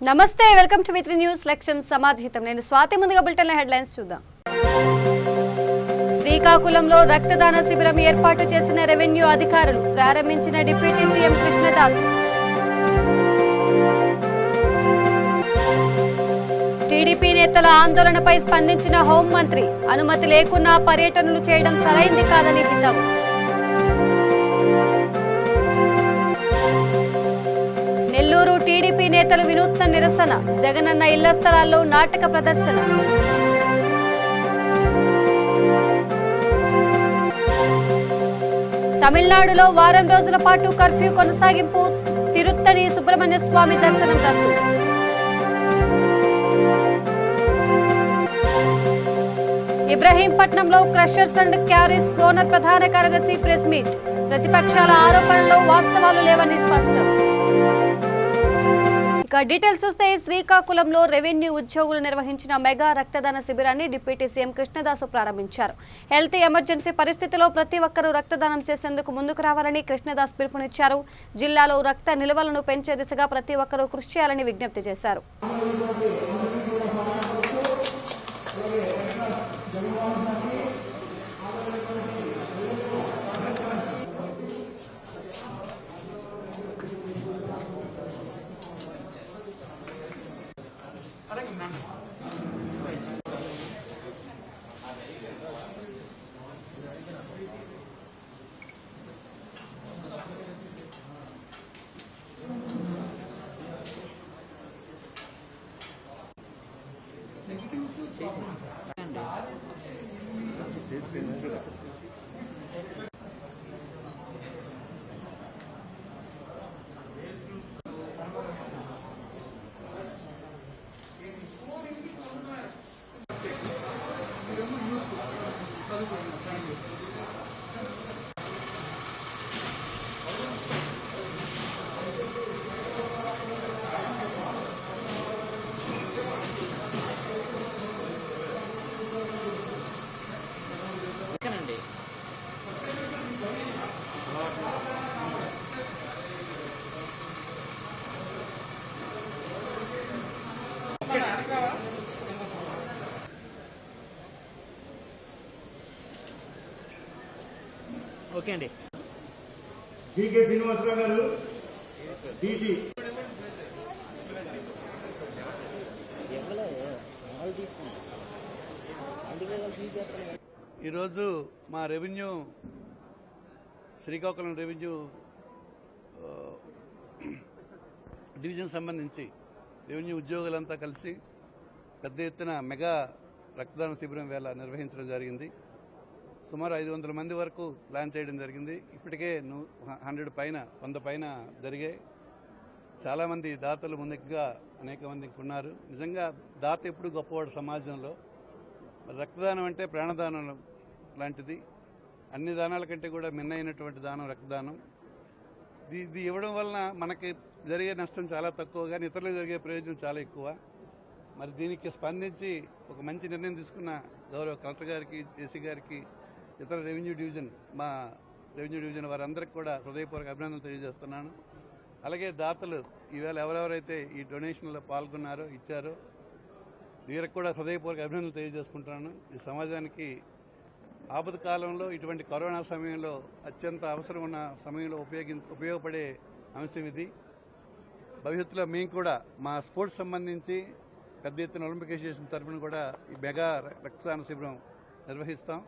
నమస్తే welcome to వి3 news లక్ష్యం సమాజహితం నేను స్వాతి ముందుగా బులెటిన్ హెడ్లైన్స్ చూద్దాం శ్రీకాకుళంలో రక్తదాన శిబిరం ఏర్పాటు చేసిన రెవెన్యూ అధికారులు ప్రారంభించిన డిప్యూటీ సీఎం కృష్ణదాస్ టీడీపీ నేతల ఆందోళనపై స్పందించిన హోంమంత్రి అనుమతి లేకున్నా పర్యటనలు చేయడం సరైంది కాదని హితవు నెల్లూరు టీడీపీ నేతలు వినూత్న నిరసన జగనన్న ఇళ్ల స్థలాల్లో నాటక ప్రదర్శన తమిళనాడులో వారం రోజుల పాటు కర్ఫ్యూ కొనసాగింపు తిరుత్తని సుబ్రహ్మణ్య స్వామి దర్శనం రద్దు ఇబ్రహీంపట్నంలో క్రషర్స్ అండ్ క్యారీస్ ఓనర్ ప్రధాన కార్యదర్శి ప్రెస్ మీట్ ప్రతిపక్షాల ఆరోపణల్లో వాస్తవాలు లేవని స్పష్టం. ఇక డీటెయిల్స్ చూస్తే శ్రీకాకుళంలో రెవెన్యూ ఉద్యోగులు నిర్వహించిన మెగా రక్తదాన శిబిరాన్ని డిప్యూటీ సీఎం కృష్ణదాసు ప్రారంభించారు. హెల్త్ ఎమర్జెన్సీ పరిస్థితిలో ప్రతి ఒక్కరూ రక్తదానం చేసేందుకు ముందుకు రావాలని కృష్ణదాస్ పిలుపునిచ్చారు. జిల్లాలో రక్త నిల్వలను పెంచే దిశగా ప్రతి ఒక్కరూ కృషి చేయాలని విజ్ఞప్తి చేశారు. ఓకే అండి. డికే శ్రీనివాసరావు గారు డిటి ఈరోజు మా రెవెన్యూ శ్రీకాకుళం రెవెన్యూ డివిజన్ సంబంధించి రెవెన్యూ ఉద్యోగులంతా కలిసి పెద్ద ఎత్తున మెగా రక్తదాన శిబిరం వేళ నిర్వహించడం జరిగింది. సుమారు 500 మంది వరకు ప్లాన్ చేయడం జరిగింది. ఇప్పటికే 100 పైన జరిగాయి. చాలామంది దాతలు ముందుగా అనేక మందికి ఉన్నారు. నిజంగా దాత ఎప్పుడు గొప్పవాడు సమాజంలో. రక్తదానం అంటే ప్రాణదానం లాంటిది. అన్ని దానాల కంటే కూడా మిన్నైనటువంటి దానం రక్తదానం. ఇది ఇవ్వడం వలన మనకి జరిగే నష్టం చాలా తక్కువ, కానీ ఇతరులకు జరిగే ప్రయోజనం చాలా ఎక్కువ. మరి దీనికి స్పందించి ఒక మంచి నిర్ణయం తీసుకున్న గౌరవ కలెక్టర్ గారికి, జేసీ గారికి, ఇతర రెవెన్యూ డివిజన్ వారందరికీ కూడా హృదయపూర్వక అభినందనలు తెలియజేస్తున్నాను. అలాగే దాతలు ఈవేళ ఎవరెవరైతే ఈ డొనేషన్లో పాల్గొన్నారో, ఇచ్చారో వీరికి కూడా హృదయపూర్వక అభినందనలు తెలియజేసుకుంటున్నాను. ఈ సమాజానికి ఆపద కాలంలో, ఇటువంటి కరోనా సమయంలో అత్యంత అవసరం ఉన్న సమయంలో ఉపయోగపడే అంశం ఇది. భవిష్యత్తులో మేము కూడా మా స్పోర్ట్స్ సంబంధించి పెద్ద ఎత్తున ఒలింపిక్ అసోసియేషన్ తరఫున కూడా ఈ మెగా రక్తదాన శిబిరం నిర్వహిస్తాం.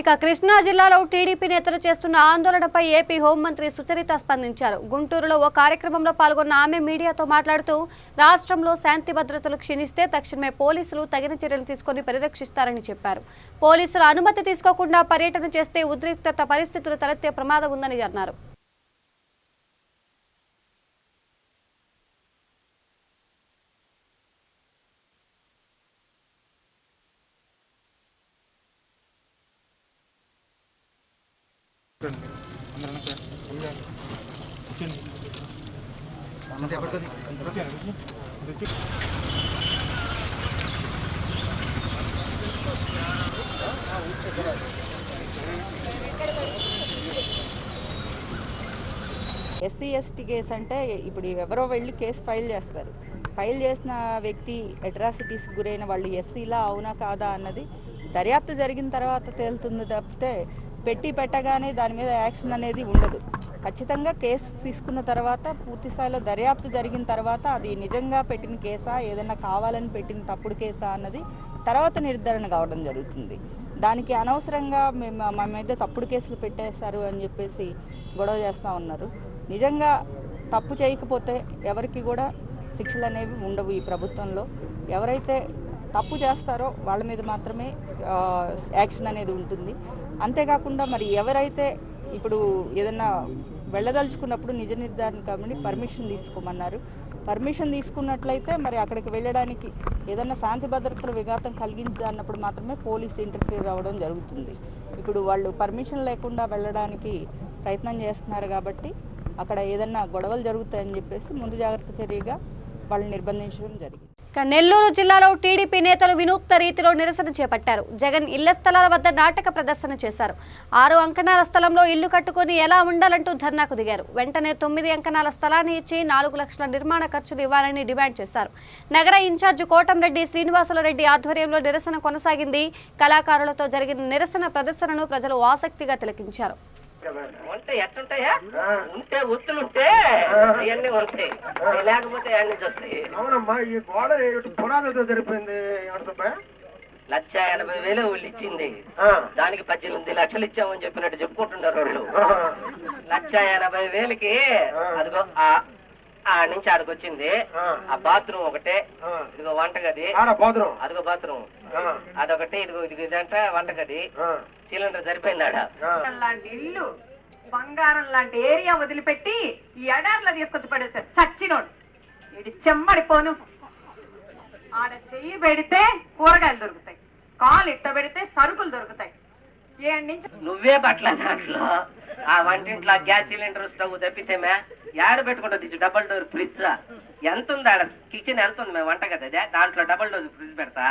ఇక కృష్ణా జిల్లాలో టీడీపీ నేతలు చేస్తున్న ఆందోళనపై ఏపీ హోంమంత్రి సుచరిత స్పందించారు. గుంటూరులో ఓ కార్యక్రమంలో పాల్గొన్న ఆమె మీడియాతో మాట్లాడుతూ రాష్ట్రంలో శాంతి భద్రతలు క్షీణిస్తే తక్షణమే పోలీసులు తగిన చర్యలు తీసుకుని పరిరక్షిస్తారని చెప్పారు. పోలీసుల అనుమతి తీసుకోకుండా పర్యటన చేస్తే ఉద్రిక్తత పరిస్థితులు తలెత్తే ప్రమాదం ఉందని అన్నారు. ఎస్సీ ఎస్టీ కేసు అంటే ఇప్పుడు ఎవరో వెళ్ళి కేసు ఫైల్ చేస్తారు. ఫైల్ చేసిన వ్యక్తి అట్రాసిటీస్కి గురైన వాళ్ళు ఎస్సీలా అవునా కాదా అన్నది దర్యాప్తు జరిగిన తర్వాత తేలుతుంది తప్పితే పెట్టగానే దాని మీద యాక్షన్ అనేది ఉండదు. ఖచ్చితంగా కేసు తీసుకున్న తర్వాత పూర్తి స్థాయిలో దర్యాప్తు జరిగిన తర్వాత అది నిజంగా పెట్టిన కేసా, ఏదైనా కావాలని పెట్టిన తప్పుడు కేసా అన్నది తర్వాత నిర్ధారణ కావడం జరుగుతుంది. దానికి అనవసరంగా మా మీద తప్పుడు కేసులు పెట్టేస్తారు అని చెప్పేసి గొడవ చేస్తూ ఉన్నారు. నిజంగా తప్పు చేయకపోతే ఎవరికి కూడా శిక్షలు అనేవి ఉండవు. ఈ ప్రభుత్వంలో ఎవరైతే తప్పు చేస్తారో వాళ్ళ మీద మాత్రమే యాక్షన్ అనేది ఉంటుంది. అంతేకాకుండా మరి ఎవరైతే ఇప్పుడు ఏదన్నా వెళ్ళదలుచుకున్నప్పుడు నిజ నిర్ధారణ కాబట్టి పర్మిషన్ తీసుకోమన్నారు. పర్మిషన్ తీసుకున్నట్లయితే మరి అక్కడికి వెళ్ళడానికి ఏదన్నా శాంతి భద్రతల విఘాతం కలిగింది అన్నప్పుడు మాత్రమే పోలీస్ ఇంటర్ఫియర్ అవ్వడం జరుగుతుంది. ఇప్పుడు వాళ్ళు పర్మిషన్ లేకుండా వెళ్ళడానికి ప్రయత్నం చేస్తున్నారు కాబట్టి అక్కడ ఏదన్నా గొడవలు జరుగుతాయని చెప్పేసి ముందు జాగ్రత్త చర్యగా వాళ్ళని నిర్బంధించడం జరిగింది. నెల్లూరు జిల్లాలో టీడీపీ నేతలు వినూత్న రీతిలో నిరసన చేపట్టారు. జగన్ ఇళ్ల స్థలాల వద్ద నాటక ప్రదర్శన చేశారు. 6 అంకణాల స్థలంలో ఇల్లు కట్టుకుని ఎలా ఉండాలంటూ ధర్నాకు దిగారు. వెంటనే 9 అంకణాల స్థలాన్ని ఇచ్చి 4 లక్షల నిర్మాణ ఖర్చులు ఇవ్వాలని డిమాండ్ చేశారు. నగర ఇన్ఛార్జి కోటంరెడ్డి శ్రీనివాసులరెడ్డి ఆధ్వర్యంలో నిరసన కొనసాగింది. కళాకారులతో జరిగిన నిరసన ప్రదర్శనను ప్రజలు ఆసక్తిగా తిలకించారు. ఉంటే ఎట్లుంటాయా? ఉంటే ఒత్తులుంటే ఇవన్నీ ఉంటాయి, లేకపోతే అన్ని వస్తాయి. అవునమ్మా, ఈ గోడ పునాదితో జరిపింది 1,80,000 వాళ్ళు ఇచ్చింది. దానికి 18 లక్షలు ఇచ్చామని చెప్పినట్టు చెప్పుకుంటున్నారు వాళ్ళు. 1,80,000కి అదిగో ఆ నుంచి ఆడికి వచ్చింది. ఆ బాత్రూమ్ ఒకటే, ఇదిగో వంటగది, అదిగో బాత్రూమ్ అదొకటి, ఇదిగో ఇదంట వంటగది, సిలిండర్ సరిపోయిందాడ. లాంటి ఇల్లు, బంగారం లాంటి ఏరియా వదిలిపెట్టి ఈ ఎడార్లో తీసుకొచ్చి పడేసారు. చచ్చినోడు ఇది చెమ్మడిపోను. ఆడ చెయ్యి పెడితే కూరగాయలు దొరుకుతాయి, కాలు ఇట్ట పెడితే సరుకులు దొరుకుతాయి. నువ్వే పట్ల దాంట్లో ఆ వంటింట్లో గ్యాస్ సిలిండర్ స్టవ్ తప్పితేమే యాడ పెట్టుకుంటుంది డబుల్ డోర్ ఫ్రిడ్జ్. ఎంత ఉంది ఆడ కిచెన్, ఎంత ఉంది వంట కదా, దాంట్లో డబుల్ డోర్ ఫ్రిడ్జ్ పెడతా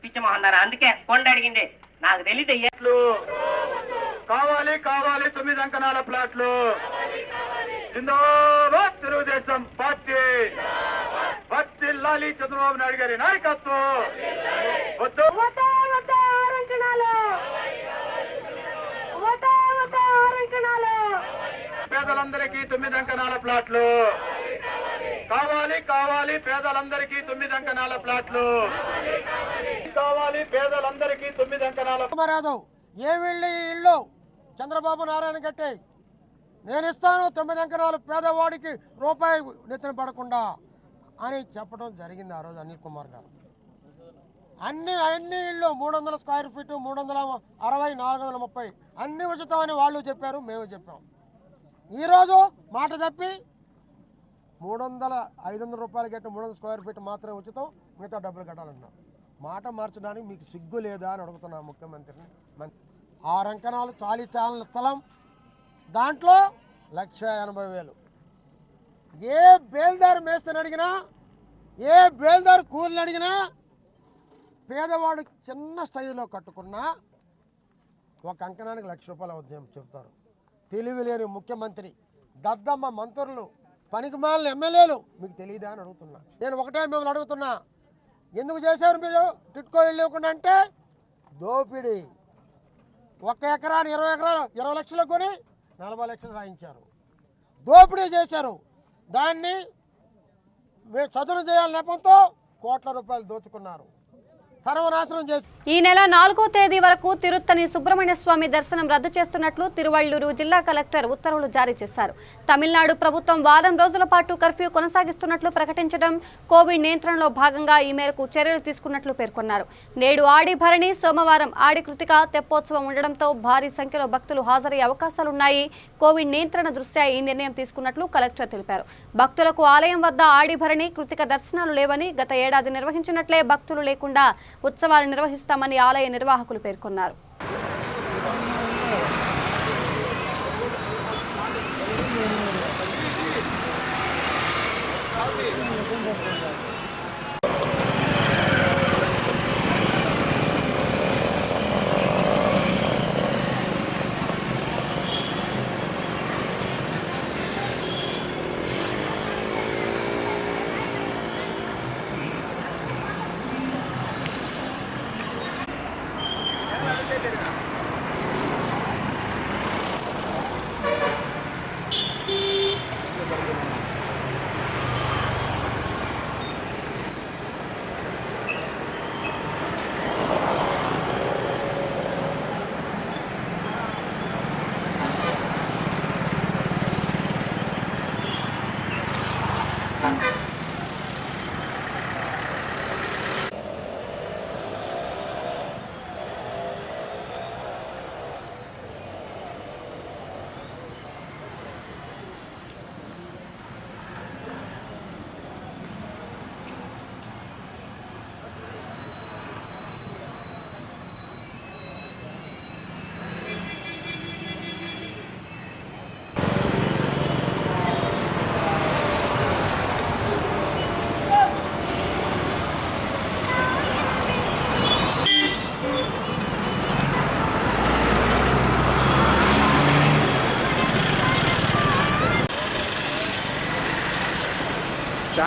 పిచ్చమోహన్. అందుకే కొండ అడిగింది, నాకు తెలియదు. కావాలి 9 అంకణాల ప్లాట్లు. జిందాబాద్ తెలుగుదేశం పార్టీ. వర్ధిల్లాలి చంద్రబాబు నాయుడు గారి నాయకత్వం. పేదలందరికీ 9 అంకణాల ప్లాట్లు కావాలి. పేదలందరికీ 9 అంకణాల ప్లాట్లు కావాలి. పేదలందరికీ 9 అంకణాల. ఏ వెళ్ళి ఇల్లు చంద్రబాబు నారాయణ కట్టే నేను ఇస్తాను 9 అంకణాలు పేదవాడికి రూపాయి నెత్తిన పడకుండా అని చెప్పడం జరిగింది ఆ రోజు అనిల్ కుమార్ గారు. అన్ని ఇళ్ళు 300 స్క్వేర్ ఫీటు, 360, 430 అన్ని ఉచితం అని వాళ్ళు చెప్పారు, మేము చెప్పాం. ఈరోజు మాట తప్పి 500 రూపాయలు కట్టి 300 స్క్వేర్ ఫీట్ మాత్రమే ఉచితం, మిగతా డబ్బులు కట్టాలన్నారు. మాట మార్చడానికి మీకు సిగ్గు లేదా అని అడుగుతున్నా ముఖ్యమంత్రిని. 6 అంకణాలు చాలీ చాలన స్థలం, దాంట్లో 1,80,000. ఏ బేల్దారు మేస్తని అడిగినా, ఏ బేల్దారు కూలీని అడిగినా, పేదవాడు చిన్న స్థాయిలో కట్టుకున్నా 1 అంకణానికి 1,00,000 రూపాయలు అవుతాయని చెప్తారు. తెలివి లేని ముఖ్యమంత్రి, దద్దమ్మ మంత్రులు, పనికిమాలిన ఎమ్మెల్యేలు మీకు తెలియదా అని అడుగుతున్నా. నేను ఒకటే మిమ్మల్ని అడుగుతున్నా, ఎందుకు చేశారు మీరు టిట్కో ఇల్లు ఇవ్వకుండా అంటే దోపిడీ. 1 ఎకరాన్ని 20 ఎకరాలు 20 లక్షలకు కొని 40 లక్షలు రాయించారు, దోపిడీ చేశారు. దాన్ని చదును చేయాలని నెపంతో కోట్ల రూపాయలు దోచుకున్నారు, సర్వనాశనం చేసి. ఈ నెల 4వ తేదీ వరకు తిరుత్తని సుబ్రహ్మణ్య స్వామి దర్శనం రద్దు చేస్తున్నట్లు తిరువళ్లూరు జిల్లా కలెక్టర్ ఉత్తర్వులు జారీ చేశారు. తమిళనాడు ప్రభుత్వం వారం రోజుల పాటు కర్ఫ్యూ కొనసాగిస్తున్నట్లు ప్రకటించడం, కోవిడ్ నియంత్రణలో భాగంగా ఈ మేరకు చర్యలు తీసుకున్నట్లు పేర్కొన్నారు. నేడు ఆడి భరణి, సోమవారం ఆడి కృతిక తెప్పోత్సవం ఉండడంతో భారీ సంఖ్యలో భక్తులు హాజరయ్యే అవకాశాలున్నాయి. కోవిడ్ నియంత్రణ దృష్ట్యా ఈ నిర్ణయం తీసుకున్నట్లు కలెక్టర్ తెలిపారు. భక్తులకు ఆలయం వద్ద ఆడి భరణి, కృతిక దర్శనాలు లేవని, గత ఏడాది నిర్వహించినట్లే భక్తులు లేకుండా ఉత్సవాలు నిర్వహిస్తామని ఆలయ నిర్వాహకులు పేర్కొన్నారు.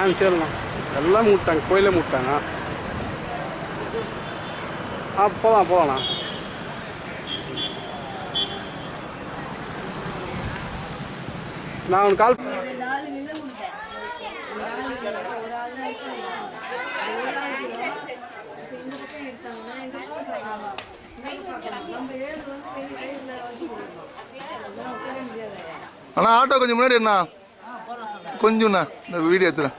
டான்ஸே இல்லை எல்லாம் முட்டாங்க, கோயிலே முட்டாங்க. போகலாம்ண்ணா. நான் உனக்கு கால் அண்ணா ஆட்டோ கொஞ்சம் முன்னாடி அண்ணா, கொஞ்சம்ண்ணா இந்த வீடியோ எடுத்துறேன்.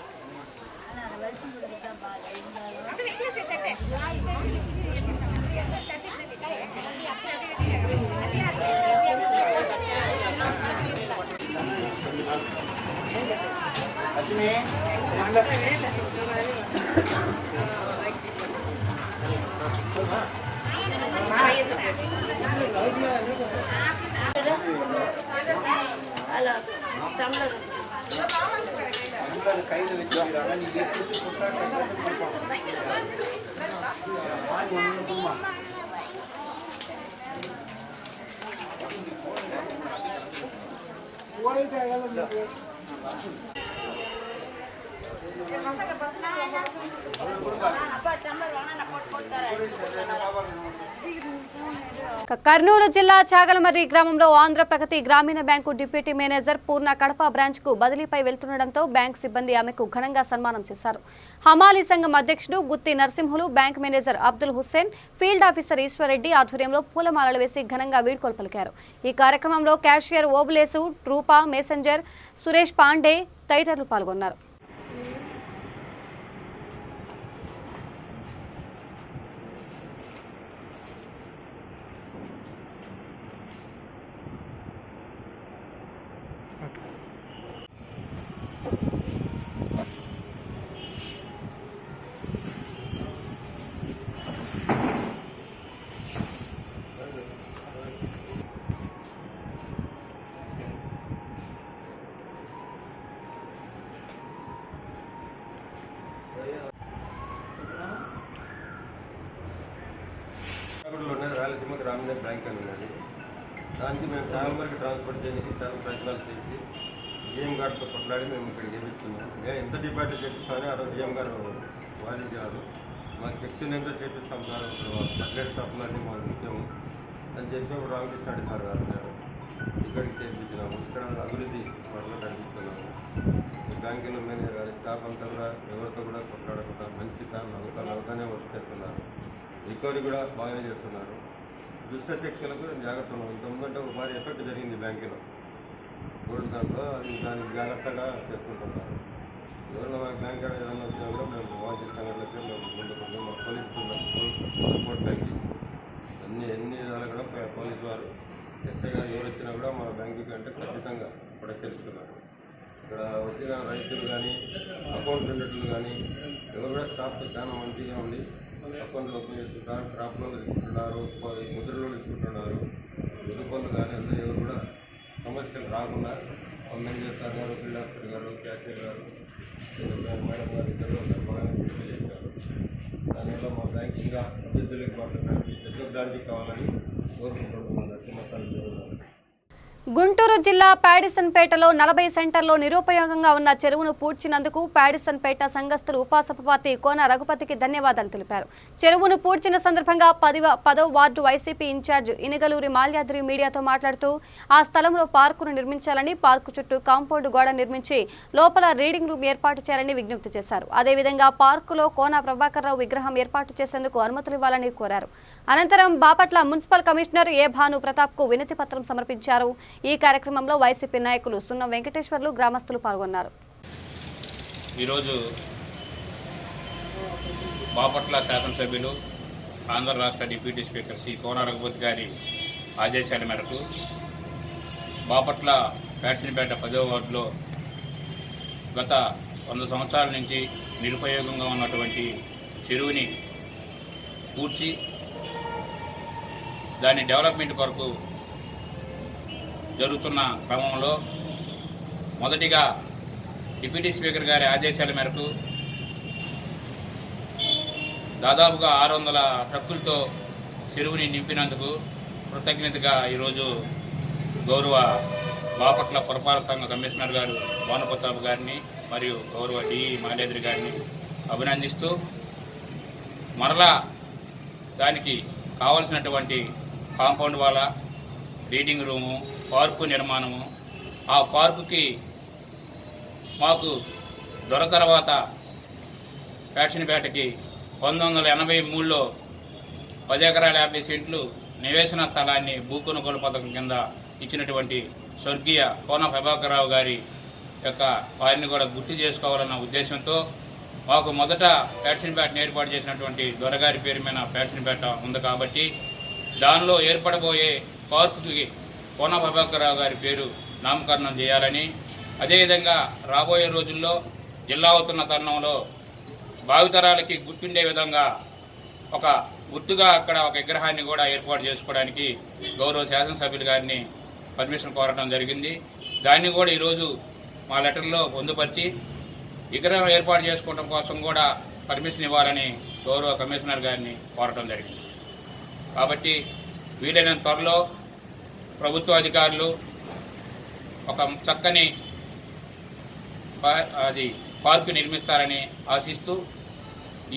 కర్నూలు జిల్లా చాగలమర్రి గ్రామంలో ఆంధ్ర ప్రగతి గ్రామీణ బ్యాంకు డిప్యూటీ మేనేజర్ పూర్ణ కడప బ్రాంచ్ కు బదిలీపై వెళ్తుండటంతో బ్యాంక్ సిబ్బంది ఆమెకు ఘనంగా సన్మానం చేశారు. హమాలీ సంఘం అధ్యక్షుడు Gutti Narasimhulu, bank manager Abdul Hussain, field officer Eshwar Reddy ఆధ్వర్యంలో పూలమాలలు వేసి ఘనంగా వీడ్కోలు పలికారు. ఈ కార్యక్రమంలో క్యాషియర్ ఓబులేసు, రూపా, మెసెంజర్ సురేష్ పాండే తదితరులు పాల్గొన్నారు. రాయలసీమ గ్రామీణ బ్యాంక్ అని ఉన్నది. దానికి మేము చాగలమర్రికి ట్రాన్స్ఫర్ చేయడానికి చాలా ప్రయత్నాలు చేసి డిఎం గారితో కొట్లాడి మేము ఇక్కడ చేపిస్తున్నాం. మేము ఎంత డిపాజిట్ చేపిస్తామని ఆ రోజు డిఎం గారు వాదించారు. మాకు శక్తిని ఎంత చేపిస్తాం సార్, బడ్జెట్ స్థాపనని మా ముఖ్యం అని చెప్పినప్పుడు రామకృష్ణారెడ్డి సార్ గారు ఇక్కడికి చేయించినాము. ఇక్కడ అభివృద్ధి త్వరలో కనిపిస్తున్నాము. ఈ బ్యాంకులో మేనేజర్ గారి స్టాఫ్ అంతా కూడా ఎవరితో కూడా కొట్లాడకుండా మంచిగా నవ్వుతానే వర్క్ చేస్తున్నారు. రికవరీ కూడా బాగానే చేస్తున్నారు. దుష్ట శక్తులకు జాగ్రత్త ఉన్నాం. ఇంతకుముందంటే ఒక భారీ ఎఫెక్ట్ జరిగింది బ్యాంకులో గోల్డ్ దాంట్లో, అది దానికి జాగ్రత్తగా చేసుకుంటున్నారు. ఎవరైనా మా బ్యాంక్ ఏదైనా వచ్చినా కూడా మేము వాంఛిత సంఘటనలకి మేము ముందుకు మా పోలీసు సపోర్ట్ బ్యాంకింగ్ ఎన్ని విధాలు కూడా పోలీసు వారు ఎస్ఐ గారు ఎవరు వచ్చినా కూడా మా బ్యాంకు కంటే ఖచ్చితంగా ప్రొటెక్షన్. ఇక్కడ వచ్చిన రైతులు కానీ అకౌంట్ సెంటర్లు కానీ ఎవరు కూడా స్టాఫ్ చాలా మంచిగా ఉండి అకౌంట్లు ఓపెన్ చేసుకుంటారు, క్రాప్ లోన్లు తీసుకుంటున్నారు, ముద్ర లోన్లు తీసుకుంటున్నారు. ముద్దు పనులు కానీ అందరూ ఎవరు కూడా సమస్యలు రాకుండా మేనేజర్ సార్ గారు, ఫీల్డ్ ఆఫీసర్ గారు, క్యాషియర్ గారు, మేడం గారు ఇద్దరు బాగా చేశారు. దానివల్ల మా బ్యాంక్ ఇంకా అభివృద్ధిలోకి మాట్లాడాలి, పెద్ద బ్రాంచ్ కావాలని కోరుకుంటున్నాను. నరసింహ గుంటూరు జిల్లా ప్యాడిసన్పేటలో 40 సెంటర్లో నిరుపయోగంగా ఉన్న చెరువును పూడ్చినందుకు ప్యాడిసన్పేట సంఘస్థులు ఉపసభాపతి కోన రఘుపతికి ధన్యవాదాలు తెలిపారు. చెరువును పూడ్చిన సందర్భంగా 10వ వార్డు వైసీపీ ఇన్ఛార్జ్ ఇనగలూరి మాల్యాద్రి మీడియాతో మాట్లాడుతూ ఆ స్థలంలో పార్కును నిర్మించాలని, పార్కు చుట్టూ కాంపౌండ్ గోడ నిర్మించి లోపల రీడింగ్ రూమ్ ఏర్పాటు చేయాలని విజ్ఞప్తి చేశారు. అదేవిధంగా పార్కులో కోన ప్రభాకర్రావు విగ్రహం ఏర్పాటు చేసేందుకు అనుమతులు ఇవ్వాలని కోరారు. అనంతరం బాపట్ల మున్సిపల్ కమిషనర్ ఏ భాను ప్రతాప్ కు వినతి పత్రం సమర్పించారు. ఈ కార్యక్రమంలో వైసీపీ నాయకులు సున్నం వెంకటేశ్వర్లు, గ్రామస్తులు పాల్గొన్నారు. ఈరోజు బాపట్ల శాసనసభ్యులు, ఆంధ్ర రాష్ట్ర డిప్యూటీ స్పీకర్ శ్రీ కోన రఘుపతి గారి ఆదేశాల మేరకు బాపట్ల ప్యాడిసన్పేట 10వ వార్డులో గత 100 సంవత్సరాల నుంచి నిరుపయోగంగా ఉన్నటువంటి చెరువుని పూడ్చి దాని డెవలప్మెంట్ కొరకు జరుగుతున్న క్రమంలో మొదటిగా డిప్యూటీ స్పీకర్ గారి ఆదేశాల మేరకు దాదాపుగా 600 ట్రక్కులతో చెరువుని నింపినందుకు కృతజ్ఞతగా ఈరోజు గౌరవ బాపట్ల పురపాలక సంఘ కమిషనర్ గారు భానుప్రతాప్ గారిని, మరియు గౌరవ డిఈ మాలేద్రి గారిని అభినందిస్తూ మరలా దానికి కావలసినటువంటి compound wall, reading room, park నిర్మాణము, ఆ పార్కుకి మాకు దొర తర్వాత ఫ్యాక్షన్పేటకి 1983లో 10 ఎకరాల 50 సెంట్లు నివేశన స్థలాన్ని భూ కొనుగోలు పథకం కింద ఇచ్చినటువంటి స్వర్గీయ కోన ప్రభాకరరావు గారి యొక్క వారిని కూడా గుర్తు చేసుకోవాలన్న ఉద్దేశంతో మాకు మొదట ఫ్యాక్షన్పేటను ఏర్పాటు చేసినటువంటి దొరగారి పేరు మీద ఫ్యాక్షన్పేట ఉంది కాబట్టి దానిలో ఏర్పడబోయే పార్కుకి కోన ప్రభాకరరావు గారి పేరు నామకరణం చేయాలని, అదేవిధంగా రాబోయే రోజుల్లో జిల్లా అవుతున్న తరుణంలో భావితరాలకి గుర్తుండే విధంగా ఒక గుర్తుగా అక్కడ ఒక విగ్రహాన్ని కూడా ఏర్పాటు చేసుకోవడానికి గౌరవ శాసనసభ్యులు గారిని పర్మిషన్ కోరడం జరిగింది. దాన్ని కూడా ఈరోజు మా లెటర్లో పొందుపరిచి విగ్రహం ఏర్పాటు చేసుకోవడం కోసం కూడా పర్మిషన్ ఇవ్వాలని గౌరవ కమిషనర్ గారిని కోరడం జరిగింది. కాబట్టి వీలైనంత త్వరలో ప్రభుత్వ అధికారులు ఒక చక్కని పార్కు నిర్మిస్తారని ఆశిస్తూ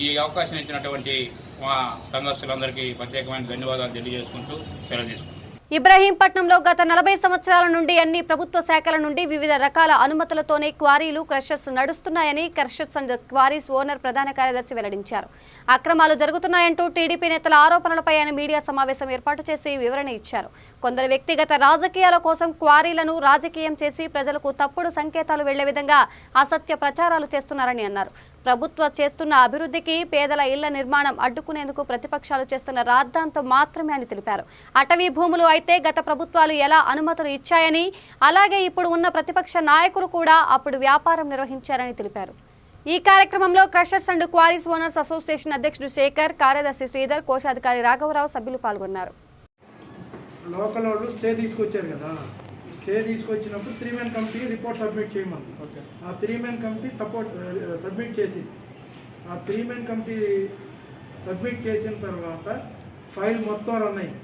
ఈ అవకాశం ఇచ్చినటువంటి మా సంఘస్థులందరికీ ప్రత్యేకమైన ధన్యవాదాలు తెలియజేసుకుంటూ సెలవు తీసుకుంటాం. ఇబ్రహీంపట్నంలో గత 40 సంవత్సరాల నుండి అన్ని ప్రభుత్వ శాఖల నుండి వివిధ రకాల అనుమతులతోనే క్వారీలు, క్రషర్స్ నడుస్తున్నాయని క్రషర్స్ అండ్ క్వారీస్ ఓనర్ ప్రధాన కార్యదర్శి వెల్లడించారు. అక్రమాలు జరుగుతున్నాయంటూ టీడీపీ నేతల ఆరోపణలపై ఆయన మీడియా సమావేశం ఏర్పాటు చేసి వివరణ ఇచ్చారు. కొందరు వ్యక్తిగత రాజకీయాల కోసం క్వారీలను రాజకీయం చేసి ప్రజలకు తప్పుడు సంకేతాలు వెళ్లే విధంగా అసత్య ప్రచారాలు చేస్తున్నారని అన్నారు. ప్రభుత్వం చేస్తున్న అభివృద్ధికి, పేదల ఇళ్ల నిర్మాణం అడ్డుకునేందుకు ప్రతిపక్షాలు చేస్తున్న రాద్ధాంతం మాత్రమే అని తెలిపారు. అటవీ భూములు అయితే గత ప్రభుత్వాలు ఎలా అనుమతులు ఇచ్చాయని, అలాగే ఇప్పుడు ఉన్న ప్రతిపక్ష నాయకులు కూడా అప్పుడు వ్యాపారం నిర్వహించారని తెలిపారు. ఈ కార్యక్రమంలో crushers and queries owners association అధ్యక్షుడు శేఖర్, కార్యదర్శి శ్రీధర్, కోశాధికారి రాఘవరావు సభ్యులు పాల్గొన్నారు. లోకల్ వాళ్ళు స్టే తీసుకొచ్చారు కదా, స్టే తీసుకొచ్చినప్పుడు 3 మెన్ కమిటీ రిపోర్ట్ సబ్మిట్ చేయమంది. ఆ 3 మెన్ కమిటీ సబ్మిట్ చేసింది. ఆ 3 మెన్ కమిటీ సబ్మిట్ చేసిన తర్వాత ఫైల్ మొత్తం రన్ అయింది.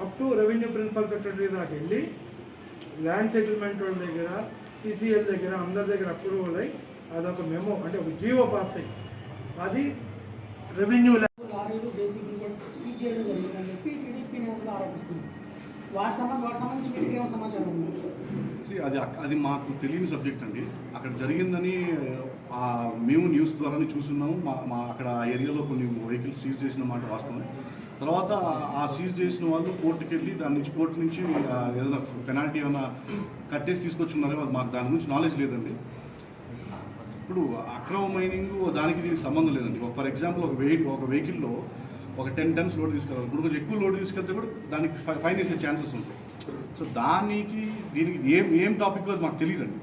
Up to revenue principal secretary దాకా వెళ్ళి ల్యాండ్ సెటిల్మెంట్ వాళ్ళ దగ్గర, సిసిఎల్ దగ్గర, అందరి దగ్గర అప్రూవల్ అయ్యి అదొక మెమో అంటే ఒక జీవో పాస్ అయ్యి అది రెవెన్యూ అది మాకు తెలియని సబ్జెక్ట్ అండి. అక్కడ జరిగిందని మేము న్యూస్ ద్వారానే చూస్తున్నాము. మా అక్కడ ఆ ఏరియాలో కొన్ని వెహికల్స్ సీజ్ చేసిన మాట వాస్తవం. తర్వాత ఆ సీజ్ చేసిన వాళ్ళు కోర్టుకి వెళ్ళి కోర్టు నుంచి ఏదైనా పెనాల్టీ ఏమైనా కట్టేసి తీసుకొచ్చున్నారో అది మాకు దాని గురించి నాలెడ్జ్ లేదండి. ఇప్పుడు అక్రమ మైనింగ్ దానికి దీనికి సంబంధం లేదండి. ఫర్ ఎగ్జాంపుల్ ఒక వెహికల్లో ఒక 10 టన్స్ లోడ్ తీసుకెళ్ళాలి. ఇప్పుడు కొంచెం ఎక్కువ లోడ్ తీసుకెళ్తే కూడా దానికి ఫైన్ వేసే ఛాన్సెస్ ఉంటాయి. సో దీనికి ఏం టాపిక్ అది మాకు తెలియదండి.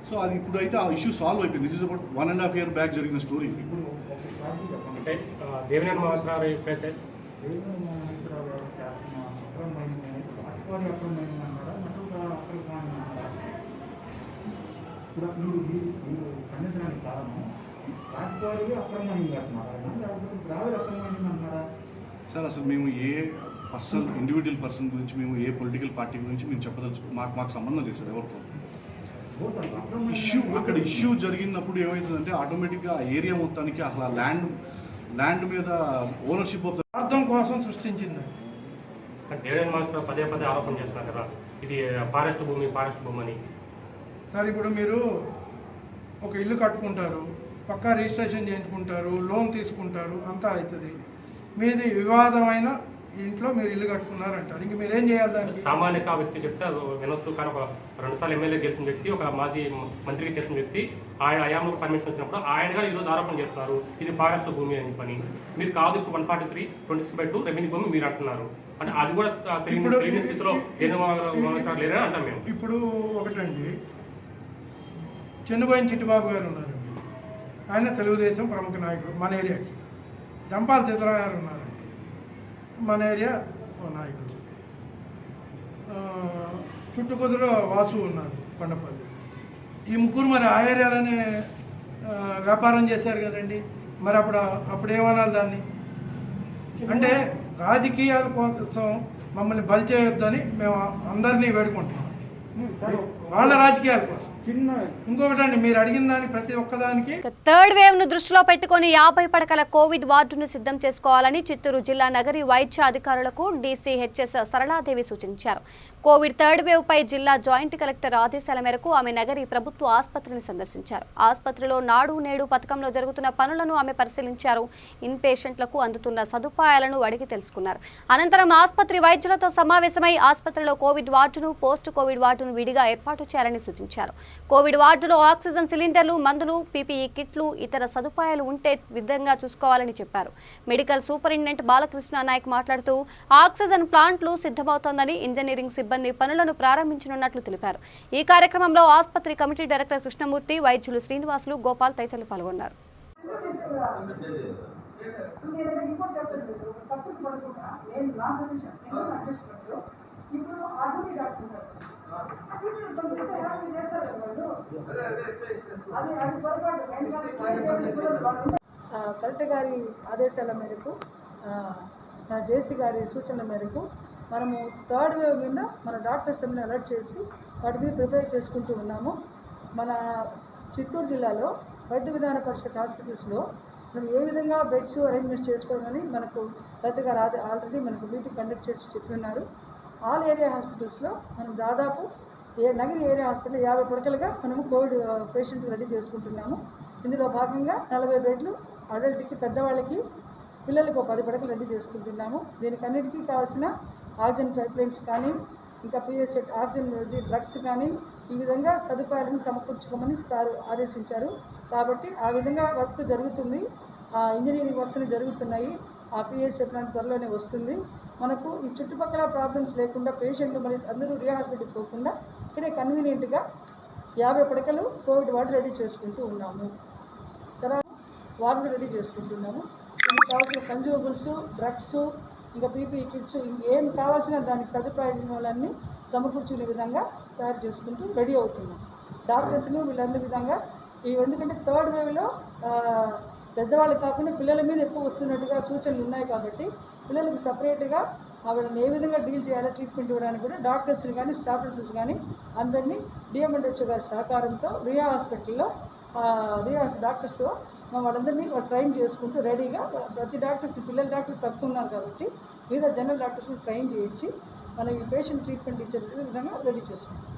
సో అది ఇప్పుడు అయితే ఆ ఇష్యూ సాల్వ్ అయిపోయింది. This is about 1.5 year back జరిగిన స్టోరీ. ఇప్పుడు అంటే దేవినేని మహేశ్వరరావు అయితే సార్ అసలు మేము ఏ ఇండివిజువల్ పర్సన్ గురించి, మేము ఏ పొలిటికల్ పార్టీ గురించి మేము చెప్పదలుచుకో మాకు సంబంధం లేదు సార్ ఎవరితో. అక్కడ ఇష్యూ జరిగినప్పుడు ఏమవుతుందంటే ఆటోమేటిక్గా ఆ ఏరియా మొత్తానికి అసలు ల్యాండ్ మీద ఓనర్షిప్ ఆఫ్ అర్థం కోసం సృష్టించింది. దేవినేని మహేశ్వరరావు పదే ఆరోపణ చేస్తున్నారు కదా, ఇది ఫారెస్ట్ భూమి అని. సార్ ఇప్పుడు మీరు ఒక ఇల్లు కట్టుకుంటారు, పక్కా రిజిస్ట్రేషన్ చేయించుకుంటారు, లోన్ తీసుకుంటారు, అంతా అవుతుంది. మీది వివాదమైన ఇంట్లో మీరు ఇల్లు కట్టుకున్నారంటారు, ఇంక మీరేం చేయాలి? దానికి సామాన్య వ్యక్తి చెప్తే వినొచ్చు, కానీ ఒక 2 సార్లు ఎమ్మెల్యే గెలిచిన వ్యక్తి, ఒక మాజీ మంత్రికి చేసిన వ్యక్తి, ఆయన అయాము పర్మిషన్ వచ్చినప్పుడు ఆయనగా ఈరోజు ఆరోపణ చేస్తున్నారు ఇది ఫారెస్ట్ భూమి అని పని. మీరు కాదు ఇప్పుడు 143/26/2 రెవెన్యూ భూమి మీరు అంటున్నారు. అంటే అది కూడా తెలియని స్థితిలో లేరా అంటాం మేము. ఇప్పుడు ఒకటండి, చెన్నుబోయిన చిట్టిబాబు గారు ఉన్నారండి, ఆయన తెలుగుదేశం ప్రముఖ నాయకుడు మన ఏరియాకి. జంపాల చిత్రరావు గారు ఉన్నారండి, మన ఏరియా నాయకుడు. చుట్టుకొద్దులో వాసు ఉన్నారు, కొండపల్లి. ఈ ముగ్గురు మరి ఆ ఏరియాలోనే వ్యాపారం చేశారు కదండి. మరి అప్పుడు ఏమనాలి దాన్ని? అంటే రాజకీయాల కోసం మమ్మల్ని బలి చేయొద్దని మేము అందరినీ వేడుకుంటున్నాం. వాళ్ళ రాజకీయాల కోసం. ఇంకొకటండి, మీరు అడిగిన దానికి ప్రతి ఒక్కదానికి థర్డ్ వేవ్ ను దృష్టిలో పెట్టుకుని 50 పడకల కోవిడ్ వార్డును సిద్ధం చేసుకోవాలని చిత్తూరు జిల్లా నగరి వైద్య అధికారులకు డీసీహెచ్ఎస్ సరళాదేవి సూచించారు. కోవిడ్ థర్డ్ వేవ్ పై జిల్లా జాయింట్ కలెక్టర్ ఆదేశాల మేరకు ఆమె నగరి ప్రభుత్వ ఆసుపత్రిని సందర్శించారు. ఆసుపత్రిలో నాడు నేడు పథకంలో జరుగుతున్న పనులను ఆమె పరిశీలించారు. ఇన్ పేషెంట్లకు అందుతున్న సదుపాయాలను అడిగి తెలుసుకున్నారు. అనంతరం ఆసుపత్రి వైద్యులతో సమావేశమై ఆసుపత్రిలో కోవిడ్ వార్డును, పోస్ట్ కోవిడ్ వార్డును విడిగా ఏర్పాటు చేయాలని సూచించారు. కోవిడ్ వార్డులో ఆక్సిజన్ సిలిండర్లు, మందులు, పీపీఈ కిట్లు, ఇతర సదుపాయాలు ఉంటే విధంగా చూసుకోవాలని చెప్పారు. మెడికల్ సూపరింటెండెంట్ బాలకృష్ణ నాయక్ మాట్లాడుతూ ఆక్సిజన్ ప్లాంట్లు సిద్ధమవుతోందని, ఇంజనీరింగ్ సిబ్బంది పనులను ప్రారంభించనున్నట్లు తెలిపారు. ఈ కార్యక్రమంలో ఆసుపత్రి కమిటీ డైరెక్టర్ కృష్ణమూర్తి, వైద్యులు శ్రీనివాసులు, గోపాల్ తదితరులు పాల్గొన్నారు. కలెక్టర్ గారి ఆదేశాల మేరకు, జేసీ గారి సూచనల మేరకు మనము థర్డ్ వేవ్ మీద మన డాక్టర్స్ అన్ని అలర్ట్ చేసి వాటి మీద ప్రిపేర్ చేసుకుంటూ ఉన్నాము. మన చిత్తూరు జిల్లాలో వైద్య విధాన పరిషత్ హాస్పిటల్స్లో మనం ఏ విధంగా బెడ్స్ అరేంజ్మెంట్స్ చేసుకోవాలని మనకు కలెక్టర్ గారు ఆల్రెడీ మనకు మీటింగ్ కండక్ట్ చేసి చెప్పిన్నారు. ఆల్ ఏరియా హాస్పిటల్స్లో మనం దాదాపు నగరి ఏరియా హాస్పిటల్ 50 పడకలుగా మనము కోవిడ్ పేషెంట్స్ రెడీ చేసుకుంటున్నాము. ఇందులో భాగంగా 40 బెడ్లు అడల్ట్కి, పెద్దవాళ్ళకి, పిల్లలకి 10 పడకలు రెడీ చేసుకుంటున్నాము. దీనికి అన్నిటికీ కావాల్సిన ఆక్సిజన్ పైప్ లైన్స్ కానీ, ఇంకా పిఎస్ ఆక్సిజన్ డ్రగ్స్ కానీ, ఈ విధంగా సదుపాయాలను సమకూర్చుకోమని సార్ ఆదేశించారు. కాబట్టి ఆ విధంగా వర్క్ జరుగుతుంది. ఇంజనీరింగ్ వర్క్స్ జరుగుతున్నాయి. ఆ పిఎస్ఏ ప్లాంట్ త్వరలోనే వస్తుంది. మనకు ఈ చుట్టుపక్కల ప్రాబ్లమ్స్ లేకుండా పేషెంట్లు మరి అందరూ రియా హాస్పిటల్కి పోకుండా ఇక్కడే కన్వీనియంట్గా 50 పడకలు కోవిడ్ వార్డు రెడీ చేసుకుంటూ ఉన్నాము. తర్వాత వార్డు రెడీ చేసుకుంటున్నాము. దీనికి కావాల్సిన కన్జ్యూమబుల్స్, డ్రగ్స్, ఇంకా పీపీఈ కిట్స్, ఇంకేం కావాల్సిన దానికి సదుపాయాలన్నీ సమకూర్చుకునే విధంగా తయారు చేసుకుంటూ రెడీ అవుతున్నాం. డాక్టర్స్ను వీళ్ళందరి విధంగా ఎందుకంటే థర్డ్ వేవ్లో పెద్దవాళ్ళు కాకుండా పిల్లల మీద ఎక్కువ వస్తున్నట్టుగా సూచనలు ఉన్నాయి. కాబట్టి పిల్లలకు సపరేట్గా వాళ్ళని ఏ విధంగా డీల్ చేయాలో ట్రీట్మెంట్ ఇవ్వడానికి కూడా డాక్టర్స్ని కానీ, స్టాఫ్ నర్సెస్ కానీ అందరినీ డిఎంఎండ్హెచ్ఓ గారి సహకారంతో రియా హాస్పిటల్లో డాక్టర్స్తో వాళ్ళందరినీ ట్రైన్ చేసుకుంటూ రెడీగా ప్రతి డాక్టర్స్, పిల్లల డాక్టర్స్ తక్కువ ఉన్నారు కాబట్టి మిగతా జనరల్ డాక్టర్స్ని ట్రైన్ చేయించి మనం ఈ పేషెంట్ ట్రీట్మెంట్ ఇచ్చే విధంగా రెడీ చేసుకుంటాం.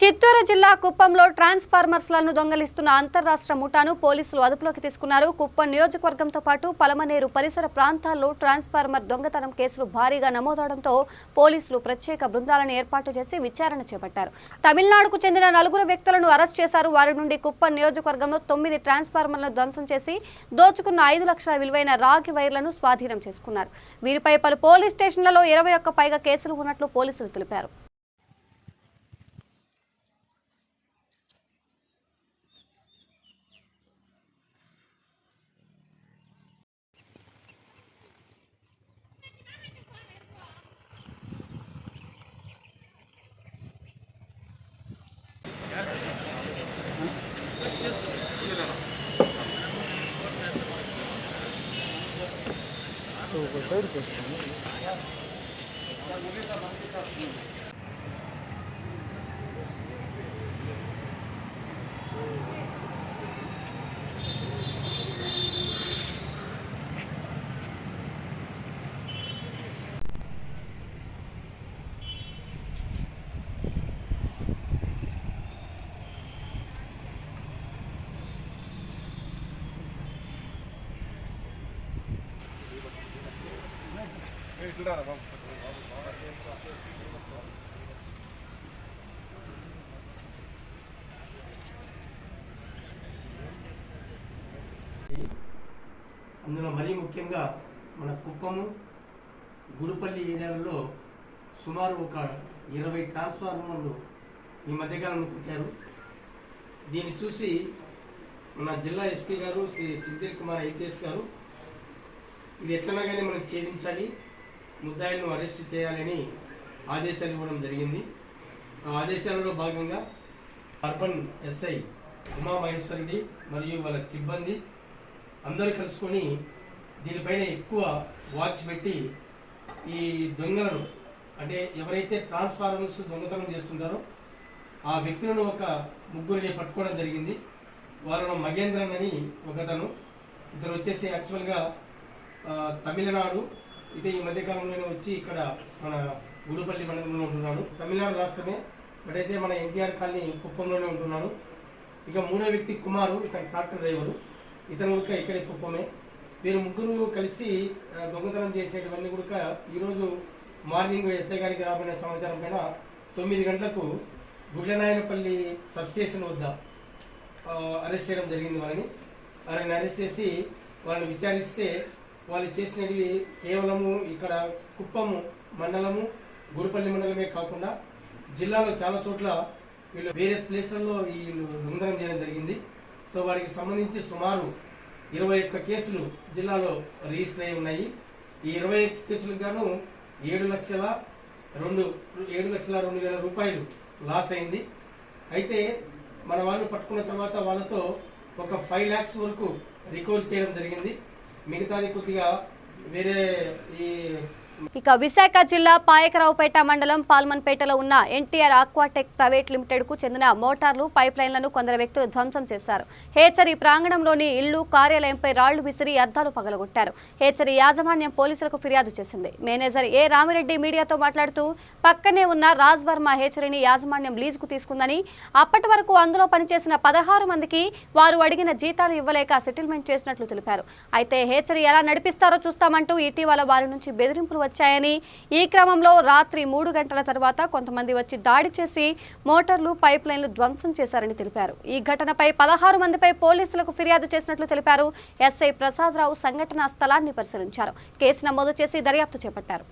చిత్తూరు జిల్లా కుప్పంలో ట్రాన్స్ఫార్మర్స్లను దొంగలిస్తున్న అంతర్రాష్ట్ర ముఠాను పోలీసులు అదుపులోకి తీసుకున్నారు. కుప్పం నియోజకవర్గంతో పాటు పలమనేరు పరిసర ప్రాంతాల్లో ట్రాన్స్ఫార్మర్ దొంగతనం కేసులు భారీగా నమోదవడంతో పోలీసులు ప్రత్యేక బృందాలను ఏర్పాటు చేసి విచారణ చేపట్టారు. తమిళనాడుకు చెందిన 4 వ్యక్తులను అరెస్ట్ చేశారు. వారి నుండి కుప్పం నియోజకవర్గంలో 9 ట్రాన్స్ఫార్మర్లను ధ్వంసం చేసి దోచుకున్న 5 లక్షల విలువైన రాగి వైర్లను స్వాధీనం చేసుకున్నారు. వీరిపై పలు పోలీస్ స్టేషన్లలో 21 పైగా కేసులు ఉన్నట్లు పోలీసులు తెలిపారు. అందులో మరీ ముఖ్యంగా మన కుప్పము, గుడిపల్లి ఏరియాలలో సుమారు ఒక 20 ట్రాన్స్ఫార్మర్లు ఈ మధ్యకాలంలో పెట్టారు. దీన్ని చూసి మన జిల్లా ఎస్పీ గారు శ్రీ సిద్ధిల్ కుమార్ ఐపీఎస్ గారు ఇది ఎట్లన్నా కానీ మనకు ఛేదించాలి, ముద్దాయిలను అరెస్ట్ చేయాలని ఆదేశాలు ఇవ్వడం జరిగింది. ఆ ఆదేశాలలో భాగంగా అర్బన్ ఎస్ఐ ఉమా మహేశ్వరుడి మరియు వాళ్ళ సిబ్బంది అందరూ కలుసుకొని దీనిపైన ఎక్కువ వాచ్ పెట్టి ఈ దొంగలను, అంటే ఎవరైతే ట్రాన్స్ఫార్మర్స్ దొంగతనం చేస్తుంటారో ఆ వ్యక్తులను ఒక ముగ్గురిని పట్టుకోవడం జరిగింది. వాళ్ళను మగేంద్రన్ అని ఒకతను, ఇతను వచ్చేసి యాక్చువల్గా తమిళనాడు, ఇది ఈ మధ్యకాలంలోనే వచ్చి ఇక్కడ మన గుడిపల్లి మండలంలో ఉంటున్నాడు. తమిళనాడు రాష్ట్రమే, బట్ అయితే మన ఎన్టీఆర్ కాలనీ కుప్పంలోనే ఉంటున్నాడు. ఇక మూడో వ్యక్తి కుమారు, ఇతను ట్రాక్టర్ డ్రైవరు, ఇతను కూడా ఇక్కడే కుప్పమే. వీరు ముగ్గురు కలిసి దొంగతనం చేసేటివన్నీ కూడా ఈరోజు మార్నింగ్ ఎస్ఐ గారికి రాబడిన సమాచారం పైన 9 గంటలకు గుడ్లనాయనపల్లి సబ్స్టేషన్ వద్ద అరెస్ట్ చేయడం జరిగింది. వాళ్ళని అరెస్ట్ చేసి వాళ్ళని విచారిస్తే వాళ్ళు చేసినవి కేవలము ఇక్కడ కుప్పము మండలము, గుడిపల్లి మండలమే కాకుండా జిల్లాలో చాలా చోట్ల వీళ్ళు వేరే ప్లేసుల్లో వీళ్ళు దొంగతనం చేయడం జరిగింది. సో వారికి సంబంధించి సుమారు 21 కేసులు జిల్లాలో రిజిస్టర్ అయి ఉన్నాయి. ఈ 21 కేసులకు గాను 7,02,000 రూపాయలు లాస్ అయింది. అయితే మన వాళ్ళు పట్టుకున్న తర్వాత వాళ్ళతో ఒక 5 lakhs వరకు రికవర్ చేయడం జరిగింది. మిగతాది కొద్దిగా వేరే ఈ ఇక విశాఖ జిల్లా పాయకరావుపేట మండలం పాల్మన్పేటలో ఉన్న ఎన్టీఆర్ ఆక్వాటెక్ ప్రైవేట్ లిమిటెడ్ కు చెందిన మోటార్లు పైప్ లైన్లను కొందరు వ్యక్తులు ధ్వంసం చేశారు. హేచరీ ప్రాంగణంలోని ఇళ్లు, కార్యాలయంపై రాళ్లు విసిరి అద్దాలు పగలగొట్టారు. హేచరీ యాజమాన్యం పోలీసులకు ఫిర్యాదు చేసింది. మేనేజర్ ఏ రామిరెడ్డి మీడియాతో మాట్లాడుతూ పక్కనే ఉన్న రాజ్ వర్మ హేచరీని యాజమాన్యం లీజుకు తీసుకుందని, అప్పటి వరకు అందులో పనిచేసిన 16 మందికి వారు అడిగిన జీతాలు ఇవ్వలేక సెటిల్మెంట్ చేసినట్లు తెలిపారు. అయితే హేచరీ ఎలా నడిపిస్తారో చూస్తామంటూ ఇటీవల వారి నుంచి బెదిరింపులు వచ్చాయని, ఈ క్రమంలో రాత్రి 3 గంటల తర్వాత కొంతమంది వచ్చి దాడి చేసి మోటార్లు, పైప్ లైన్లు ధ్వంసం చేశారని తెలిపారు. ఈ ఘటనపై 16 మందిపై పోలీసులకు ఫిర్యాదు చేసినట్లు తెలిపారు. ఎస్ఐ ప్రసాద్ రావు సంఘటనా స్థలాన్ని పరిశీలించారు. కేసు నమోదు చేసి దర్యాప్తు చేపట్టారు.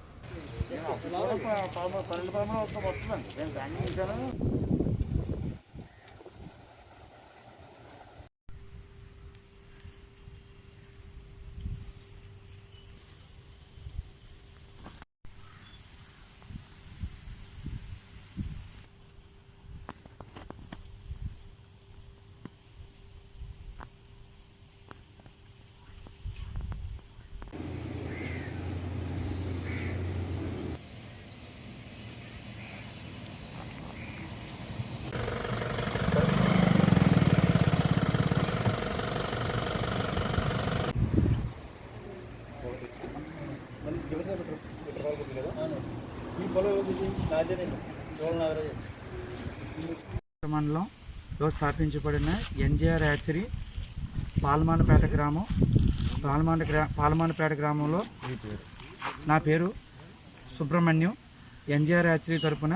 మండలంలో స్థాపించబడిన ఎన్టీఆర్ హ్యాచరీ పాల్మానపేట గ్రామంలో నా పేరు సుబ్రహ్మణ్యం. ఎన్టీఆర్ హ్యాచరీ తరపున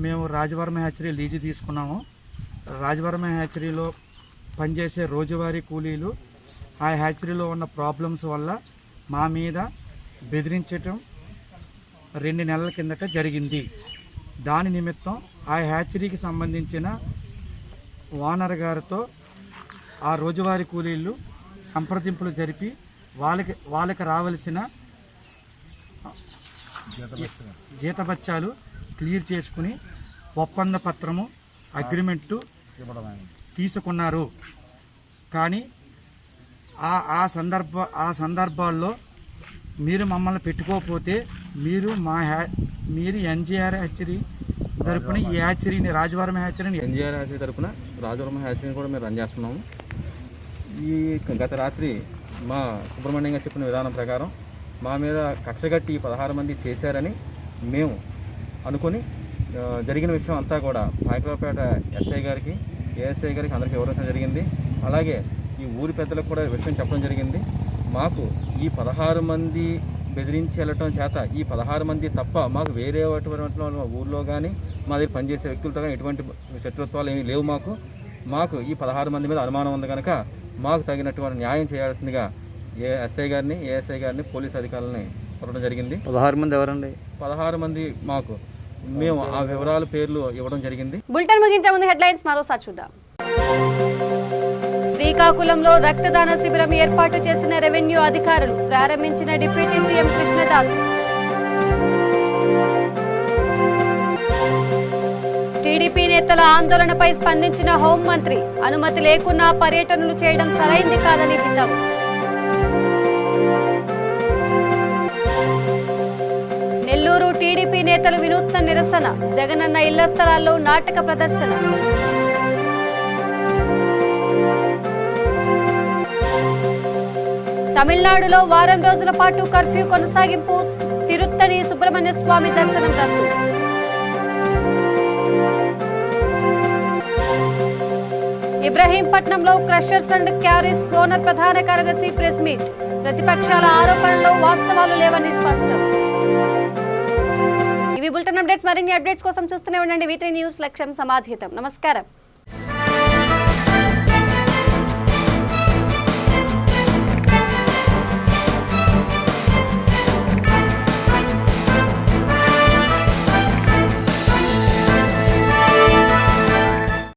మేము రాజవర్మ హ్యాచరీ లీజు తీసుకున్నాము. రాజవర్మ హ్యాచరీలో పనిచేసే రోజువారీ కూలీలు ఆ హ్యాచరీలో ఉన్న ప్రాబ్లమ్స్ వల్ల మా మీద బెదిరించటం 2 నెలల కిందట జరిగింది. దాని నిమిత్తం ఆ హ్యాచరీకి సంబంధించిన ఓనర్ గారితో ఆ రోజువారీ కూలీలు సంప్రదింపులు జరిపి వాళ్ళకి రావాల్సిన జీతభత్యాలు క్లియర్ చేసుకుని ఒప్పంద పత్రము అగ్రిమెంటు తీసుకున్నారు. కానీ ఆ సందర్భాల్లో మీరు మమ్మల్ని పెట్టుకోకపోతే మీరు ఎన్టీఆర్ హ్యాచరీ తరపున ఈ హ్యాచరీని రాజవర్మ హ్యాచరీని ఎన్టీఆర్ హ్యాచరీ తరపున రాజవర్మ హ్యాచరీని కూడా మేము రన్ చేస్తున్నాము. ఈ గత రాత్రి మా సుబ్రహ్మణ్యం గారు చెప్పిన విధానం ప్రకారం మా మీద కక్షగట్టి 16 మంది చేశారని మేము అనుకొని జరిగిన విషయం అంతా కూడా పాయకరావుపేట ఎస్ఐ గారికి, ఏఎస్ఐ గారికి అందరికీ వివరించడం జరిగింది. అలాగే ఈ ఊరి పెద్దలకు కూడా విషయం చెప్పడం జరిగింది. మాకు ఈ 16 మంది బెదిరించి వెళ్ళటం చేత ఈ 16 మంది తప్ప మాకు వేరే ఊళ్ళో కానీ మా దగ్గర పనిచేసే వ్యక్తులతో కానీ ఎటువంటి శత్రుత్వాలు ఏమీ లేవు. మాకు ఈ 16 మంది మీద అనుమానం ఉంది కనుక మాకు తగినటువంటి న్యాయం చేయాల్సిందిగా ఎస్ఐ గారిని, ఏఎస్ఐ గారిని, పోలీస్ అధికారులని కోరడం జరిగింది. 16 మంది ఎవరండి? 16 మంది మేము ఆ వివరాల పేర్లు ఇవ్వడం జరిగింది. బులెటిన్ ముగించే ముందు హెడ్లైన్స్ మరోసారి చూద్దాం. శ్రీకాకుళంలో రక్తదాన శిబిరం ఏర్పాటు చేసిన రెవెన్యూ అధికారులు, ప్రారంభించిన డిప్యూటీ సీఎం కృష్ణదాస్. టీడీపీ నేతల ఆందోళనపై స్పందించిన హోంమంత్రి, అనుమతి లేకున్నా పర్యటనలు చేయడం సరైంది కాదని హితవు. నెల్లూరు నెల్లూరు టీడీపీ నేతలు వినూత్న నిరసన, జగనన్న ఇళ్ల స్థలాల్లో నాటక ప్రదర్శన. తమిళనాడులో వారం రోజుల పాటు కర్ఫ్యూ కొనసాగింపు, తిరుత్తని సుబ్రహ్మణ్య స్వామి దర్శనం రద్దు. ఇబ్రహీంపట్నంలో క్రషర్స్ అండ్ క్యారీస్ ఓనర్ ప్రధాన కార్యదర్శి ప్రెస్ మీట్, ప్రతిపక్షాల ఆరోపణల్లో వాస్తవాలు లేవని స్పష్టం. ఇవి బులెటిన్ అప్డేట్స్. మరిన్ని అప్డేట్స్ కోసం చూస్తూనే ఉండండి V3 న్యూస్. లక్ష్యం సమాజ్ హితం. నమస్కారం.